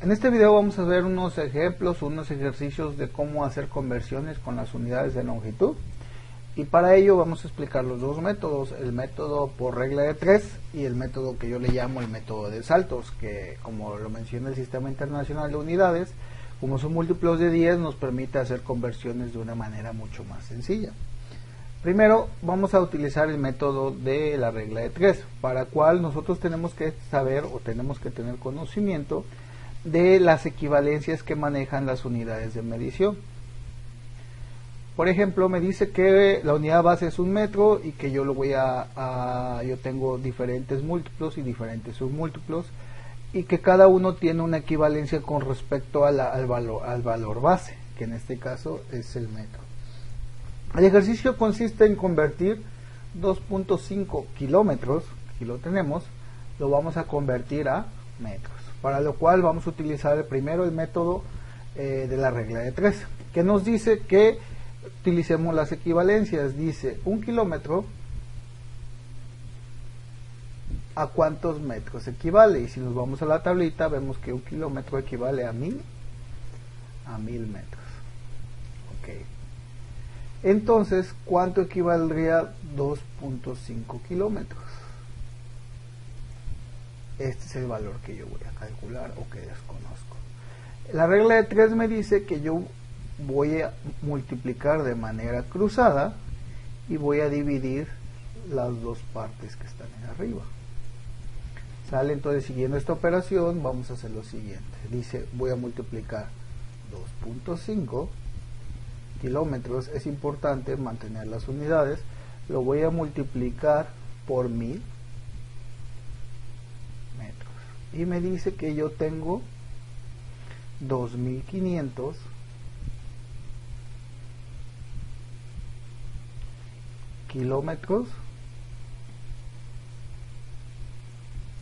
En este video vamos a ver unos ejemplos, unos ejercicios de cómo hacer conversiones con las unidades de longitud, y para ello vamos a explicar los dos métodos, el método por regla de 3 y el método que yo le llamo el método de saltos, que como lo menciona el Sistema Internacional de Unidades, como son múltiplos de 10 nos permite hacer conversiones de una manera mucho más sencilla. Primero vamos a utilizar el método de la regla de 3, para el cual nosotros tenemos que saber o tenemos que tener conocimiento de las equivalencias que manejan las unidades de medición. Por ejemplo, me dice que la unidad base es un metro y que yo lo voy yo tengo diferentes múltiplos y diferentes submúltiplos, y que cada uno tiene una equivalencia con respecto a al valor base, que en este caso es el metro. El ejercicio consiste en convertir 2.5 kilómetros, aquí lo tenemos, lo vamos a convertir a metros, para lo cual vamos a utilizar primero el método de la regla de 3, que nos dice que utilicemos las equivalencias. Dice, un kilómetro ¿a cuántos metros equivale? Y si nos vamos a la tablita, vemos que un kilómetro equivale a 1000 metros. Ok. Entonces, ¿cuánto equivaldría 2.5 kilómetros? Este es el valor que yo voy a calcular o que desconozco. La regla de 3 me dice que yo voy a multiplicar de manera cruzada y voy a dividir las dos partes que están en arriba. ¿Sale? Entonces, siguiendo esta operación, vamos a hacer lo siguiente. Dice, voy a multiplicar 2.5 kilómetros. Es importante mantener las unidades. Lo voy a multiplicar por 1000 metros. Y me dice que yo tengo 2500 kilómetros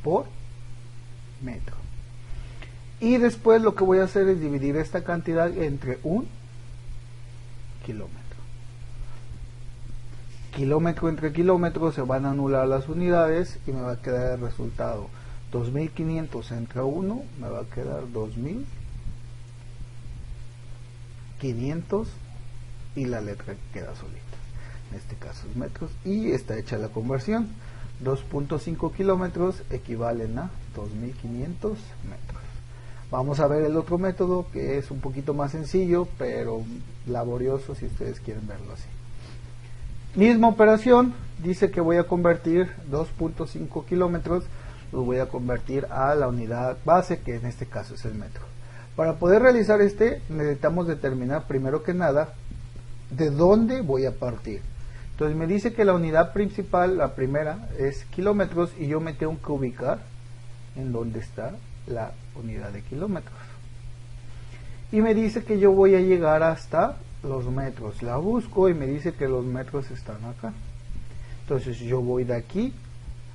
por metro. Y después lo que voy a hacer es dividir esta cantidad entre un kilómetro. Kilómetro entre kilómetro se van a anular las unidades y me va a quedar el resultado 2500 entre 1 me va a quedar 2500 y la letra queda solita. En este caso es metros y está hecha la conversión. 2.5 kilómetros equivalen a 2500 metros. Vamos a ver el otro método, que es un poquito más sencillo pero laborioso si ustedes quieren verlo así. Misma operación, dice que voy a convertir 2.5 kilómetros, lo voy a convertir a la unidad base, que en este caso es el metro. Para poder realizar necesitamos determinar primero que nada de dónde voy a partir. Entonces me dice que la unidad principal, la primera, es kilómetros y yo me tengo que ubicar en donde está la unidad de kilómetros. Y me dice que yo voy a llegar hasta los metros. La busco y me dice que los metros están acá. Entonces yo voy de aquí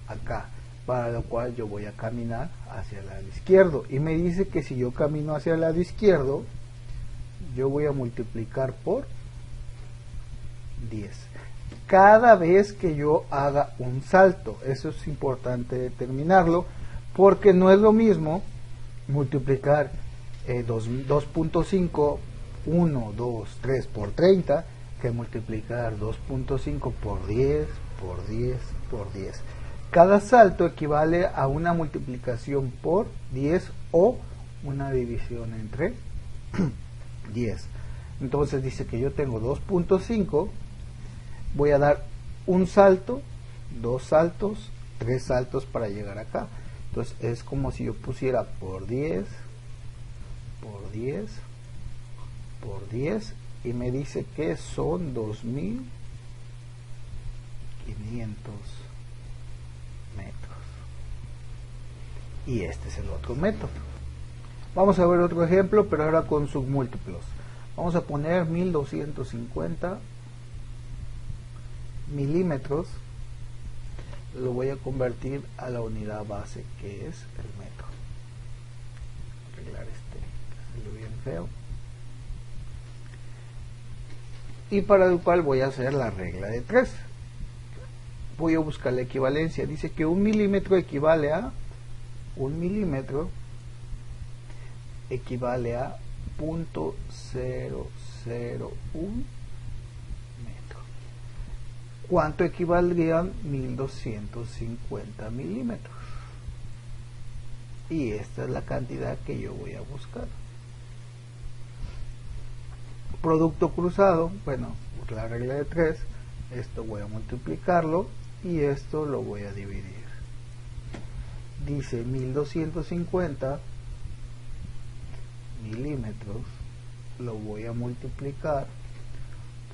a acá, para lo cual yo voy a caminar hacia el lado izquierdo. Y me dice que si yo camino hacia el lado izquierdo, yo voy a multiplicar por 10. Cada vez que yo haga un salto, eso es importante determinarlo, porque no es lo mismo multiplicar 2.5, 1, 2, 3 por 30, que multiplicar 2.5 por 10, por 10, por 10. Cada salto equivale a una multiplicación por 10 o una división entre 10. Entonces dice que yo tengo 2.5, voy a dar un salto, 2 saltos, 3 saltos para llegar acá. Entonces es como si yo pusiera por 10, por 10, por 10, y me dice que son 2500 metros. Y este es el otro método. Vamos a ver otro ejemplo, pero ahora con submúltiplos. Vamos a poner 1250 milímetros, lo voy a convertir a la unidad base, que es el metro. Arreglar que salió bien feo. Y para el cual voy a hacer la regla de 3. Voy a buscar la equivalencia. Dice que 1 milímetro equivale a 1 milímetro equivale a 0.001 metro. ¿Cuánto equivaldrían 1250 milímetros? Y esta es la cantidad que yo voy a buscar. Producto cruzado, bueno, por la regla de 3, esto voy a multiplicarlo y esto lo voy a dividir. Dice 1250 milímetros, lo voy a multiplicar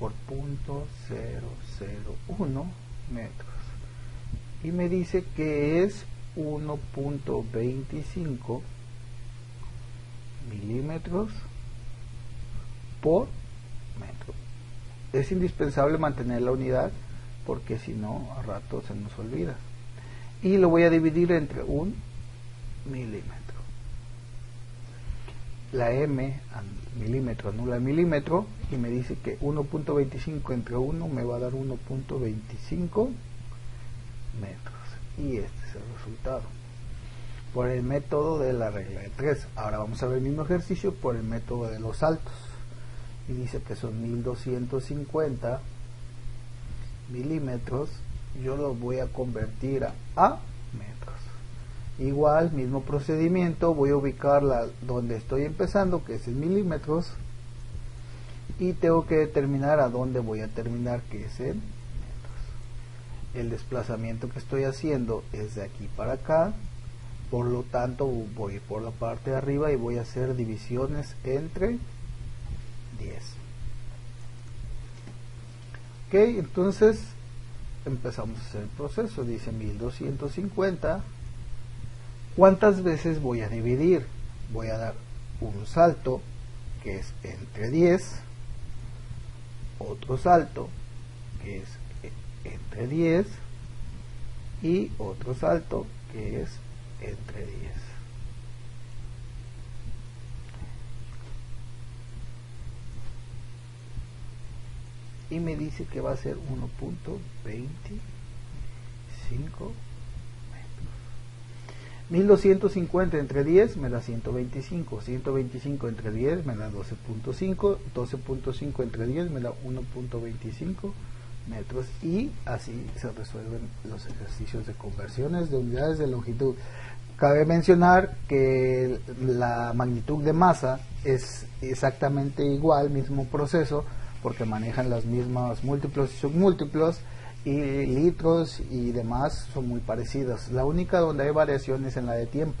por 0.001 metros y me dice que es 1.25 milímetros por metro. Es indispensable mantener la unidad porque si no a rato se nos olvida, y lo voy a dividir entre 1 milímetro. La m milímetro anula milímetro y me dice que 1.25 entre 1 me va a dar 1.25 metros, y este es el resultado por el método de la regla de 3. Ahora vamos a ver el mismo ejercicio por el método de los saltos, y dice que son 1250 milímetros, yo lo voy a convertir a metros. Igual, mismo procedimiento, voy a ubicarla donde estoy empezando, que es en milímetros, y tengo que determinar a dónde voy a terminar, que es en metros. El desplazamiento que estoy haciendo es de aquí para acá, por lo tanto voy por la parte de arriba y voy a hacer divisiones entre 10. Ok, entonces empezamos a hacer el proceso. Dice 1250. ¿Cuántas veces voy a dividir? Voy a dar un salto que es entre 10, otro salto que es entre 10 y otro salto que es entre 10. Y me dice que va a ser 1.25 1250 entre 10 me da 125, 125 entre 10 me da 12.5, 12.5 entre 10 me da 1.25 metros, y así se resuelven los ejercicios de conversiones de unidades de longitud. Cabe mencionar que la magnitud de masa es exactamente igual, mismo proceso, porque manejan las mismas múltiplos y submúltiplos, y litros y demás son muy parecidos. La única donde hay variaciones en la de tiempo.